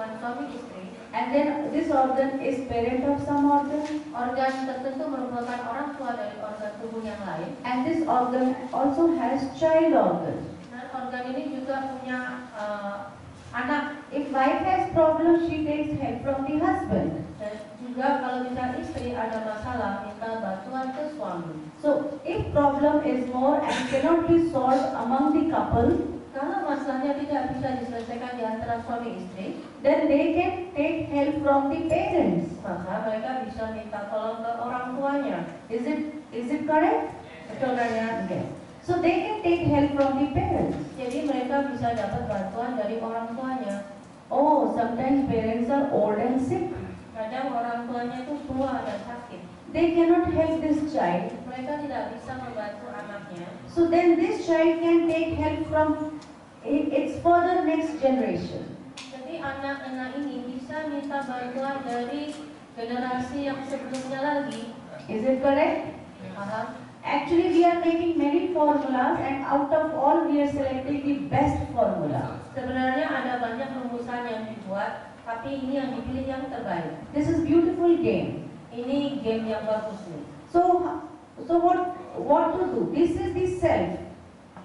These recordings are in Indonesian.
hubungan suami istri. And then this organ is parent of some organ. Organ tertentu merupakan orang tua dari organ tubuh yang lain. And this organ also has child organ. Dan organ ini juga punya anak. If wife has problems, she takes help from the husband. Dan juga kalau misalnya istri ada masalah, minta bantuan ke suami. So if problem is more and cannot be solved among the couple, kalau masalahnya tidak bisa diselesaikan di antara suami istri, then they can take help from the parents. maka mereka bisa minta tolong ke orang tuanya. Is it correct? Betul kan ya? Yes. So they can take help from the parents. Jadi mereka bisa dapat bantuan dari orang tuanya. Oh, sometimes parents are old and sick. Kadang orang tuanya itu tua dan sakit. They cannot help this child. Mereka tidak bisa membantu anaknya. So then this child can take help from its further next generation. Jadi anak-anak ini bisa minta bantuan dari generasi yang sebelumnya lagi. Is it correct? Paham? Actually, we are making many formulas, and out of all, we are selecting the best formula. Sebenarnya ada banyak rumusan yang dibuat, tapi ini yang dipilih yang terbaik. This is beautiful game. Ini game yang bagus nih. So what to do? This is the self,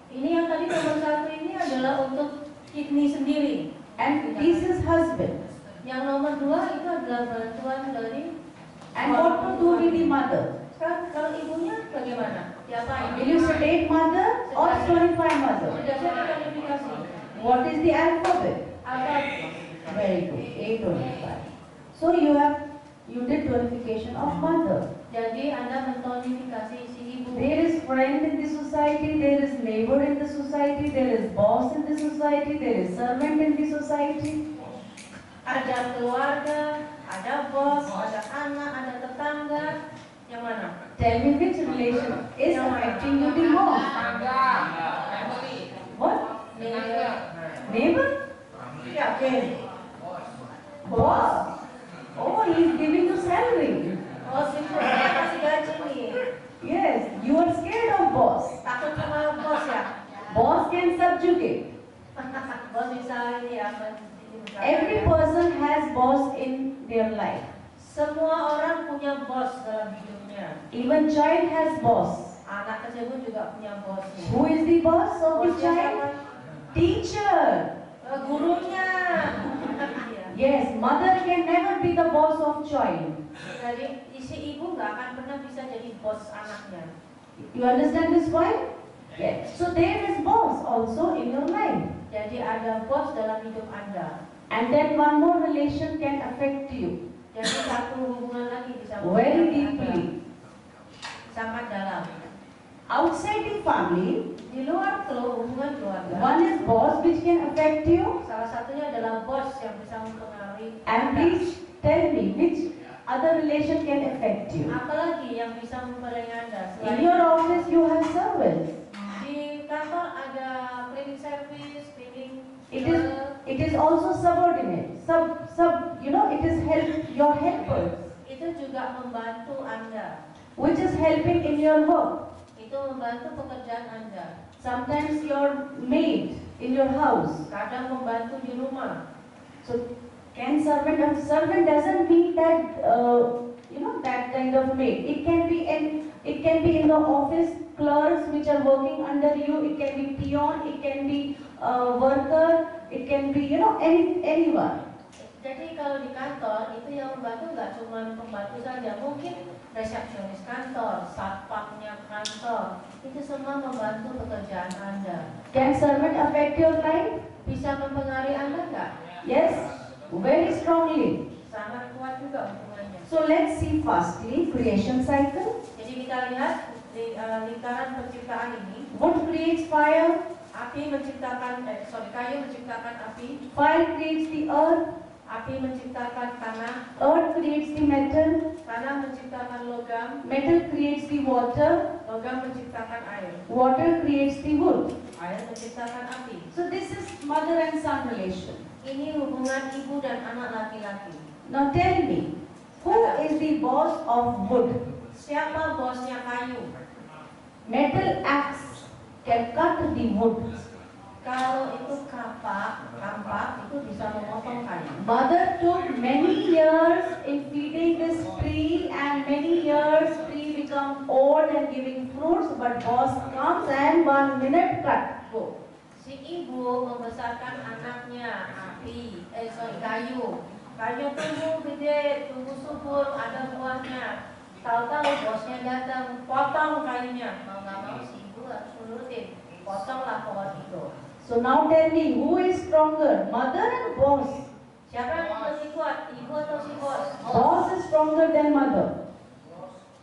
Ini yang tadi nomor 1 ini adalah untuk kidney sendiri. and this is husband. Yang nomor 2 itu adalah bantuan dari. And what to do with the mother? Sekarang kalau ibunya bagaimana? Siapa Will you sedate mother or solidify mother? Sudah saya klarifikasi. What is the alphabet? Alpha. Very good. A25. So you did tonification of mother. Jadi Anda mentonifikasi si ibu. There is friend in the society, there is neighbor in the society, there is boss in the society, there is servant in the society. Ada keluarga, ada bos, ada anak, ada tetangga. Yang mana? Tell me which relation is affecting you the most. What? Neighbor? Yakin? Boss? Oh, he is giving you salary. Oh, si saya kasih gaji nih. Yes, you are scared of boss. Takut sama bos ya? Boss can subjugate. Bos bisa ini ya. Every person has boss in their life. Semua orang punya bos dalam hidupnya. Even child has boss. Anak tersebut juga punya bos. Who is the boss of the Bosnya siapa? child? Teacher. Gurunya. Yes, mother can never be the boss of child. Jadi si ibu nggak akan pernah bisa jadi bos anaknya. You understand this point? Yes. So there is boss also in your life. Jadi ada bos dalam hidup Anda. And then one more relation can affect you Jadi satu hubungan lagi bisa very mempengaruhi deeply. Anda. Sangat dalam. Outside the family, Di luar hubungan keluarga. one is boss which can affect you. Salah satunya adalah bos yang bisa mempengaruhi And Anda. please tell me which other relation can affect you. Apalagi yang bisa mempengaruhi Anda In selain your office you have servants. di kantor ada cleaning service, cleaning. It is also subordinate. It is your helpers, Itu juga membantu Anda. which is helping in your work. Itu membantu pekerjaan Anda. Sometimes your maid in your house. Kadang membantu di rumah. So can servant doesn't mean that that kind of maid. It can be in the office clerks which are working under you. It can be peon. It can be worker. It can be anyone. Jadi kalau di kantor itu yang membantu nggak cuma pembantu saja, mungkin resepsionis kantor, satpamnya kantor, itu semua membantu pekerjaan Anda. Can servant affect your life? Bisa mempengaruhi Anda nggak? Yes, very strongly. Sangat kuat juga hubungannya. So let's see firstly creation cycle. Jadi kita lihat di lingkaran penciptaan ini, Wood creates fire. kayu menciptakan api, Fire creates the earth. api menciptakan tanah, Earth creates the metal. tanah menciptakan logam, Metal creates the water. logam menciptakan air, Water creates the wood. air menciptakan api. So this is mother and son relation. Ini hubungan ibu dan anak laki-laki. Now tell me, who is the boss of wood? Siapa bosnya kayu? Metal axe can cut the wood. Kalau itu kampak itu bisa memotong kayu. Mother took many years in feeding this tree, and many years tree become old and giving fruits, but boss comes and 1 minute cut. Go. Si ibu membesarkan anaknya, kayu. Kayu tumbuh gede, tumbuh subur, ada buahnya. Tahu-tahu bosnya datang, potong kayunya. Mau nggak mau si ibu harus nurutin, potonglah pohon itu. So now tell me, who is stronger, mother and boss? Siapa yang lebih kuat, ibu atau si bos? Boss is stronger than mother.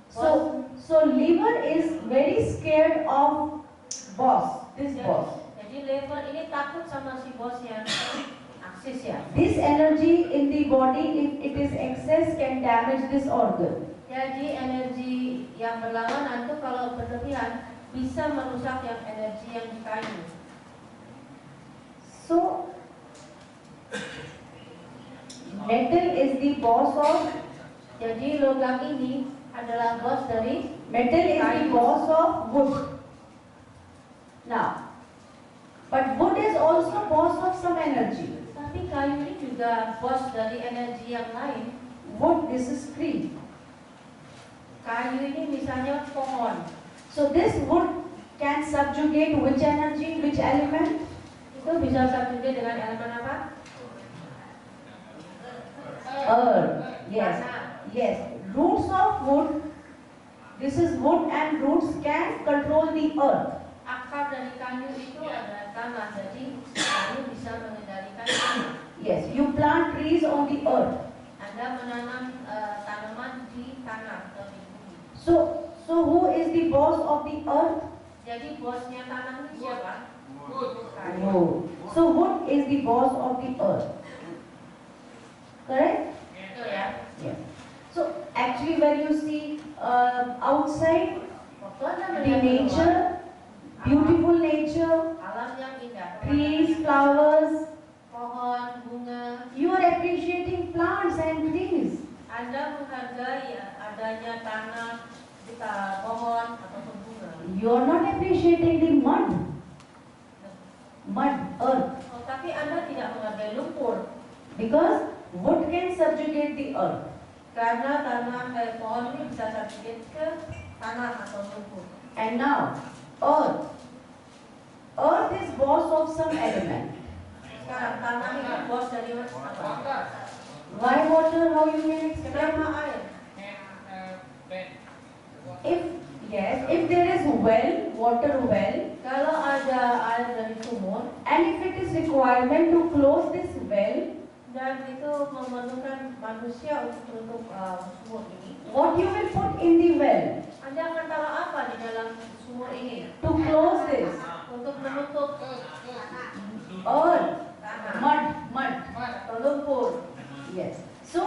So liver is very scared of boss, this boss. Jadi liver ini takut sama si bos yang aksis ya. This energy in the body, if it is excess, can damage this organ. Jadi energi yang berlawanan itu kalau berlebihan bisa merusak yang energi yang di kayu. So metal is the boss of, Jadi logam ini adalah bos dari metal is the boss of wood. Now, but wood is also boss of some energy. tapi kayu ini juga bos dari energi yang lain. Wood, this is tree. Kayu ini misalnya pohon. So this wood can subjugate which energy, which element? Itu bisa subjugate dengan elemen apa? Earth. Yes. Tanah. Yes. Roots of wood. This is wood, and roots can control the earth. Akar dari kayu itu adalah tanah. Jadi kayu bisa mengendalikan tanah. Yes. You plant trees on the earth. Anda menanam tanaman di tanah atau di bumi. So who is the boss of the earth? Jadi bosnya tanah itu siapa? Kayu. No. So wood is the boss of the earth. Correct? Itu ya. Yes. So actually, when you see outside Waktu Anda the melihat nature, beautiful nature, keluar, alam yang indah, trees, flowers, pohon, bunga, you are appreciating plants and trees. Anda menghargai adanya tanah, pohon ataupun bunga. You are not appreciating the mud, earth, Oh, tapi Anda tidak menghargai lumpur because wood can subjugate the earth. karena pohon ini bisa subjugate ke tanah atau lumpur. And now, earth. Earth is boss of some element. Sekarang tanah itu bos dari apa? Why water? How you can explain? Kenapa air? If there is well, water well, Kalau ada air dari sumur and if it is requirement to close this well, dan itu memerlukan manusia untuk menutup sumur ini, what you will put in the well Anda akan taruh apa di dalam sumur ini to close this? untuk menutup Earth, tanah mud. atau lumpur. Yes. So,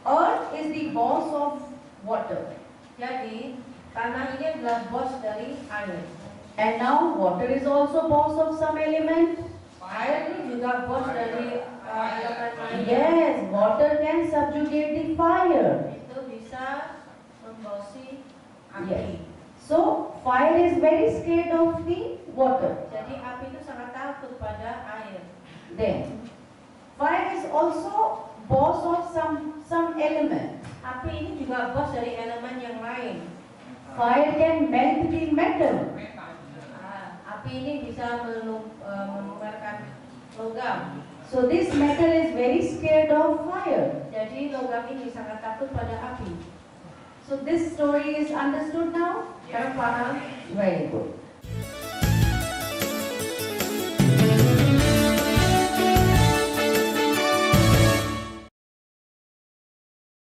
earth is the boss of water. Jadi tanah ini adalah bos dari air. And now, water is also boss of some element. Air ini juga bos dari elemen lainnya. Yes, water can subjugate the fire. Itu bisa membosi api. Yes. So, fire is very scared of the water. Jadi api itu sangat takut pada air. Then, fire is also boss of some element. Api ini juga bos dari elemen yang lain. Fire can melt the metal. Api ini bisa menukarkan logam. So, this metal is very scared of fire. Jadi logam ini sangat takut pada api. So, this story is understood now? Sekarang paham? Very good.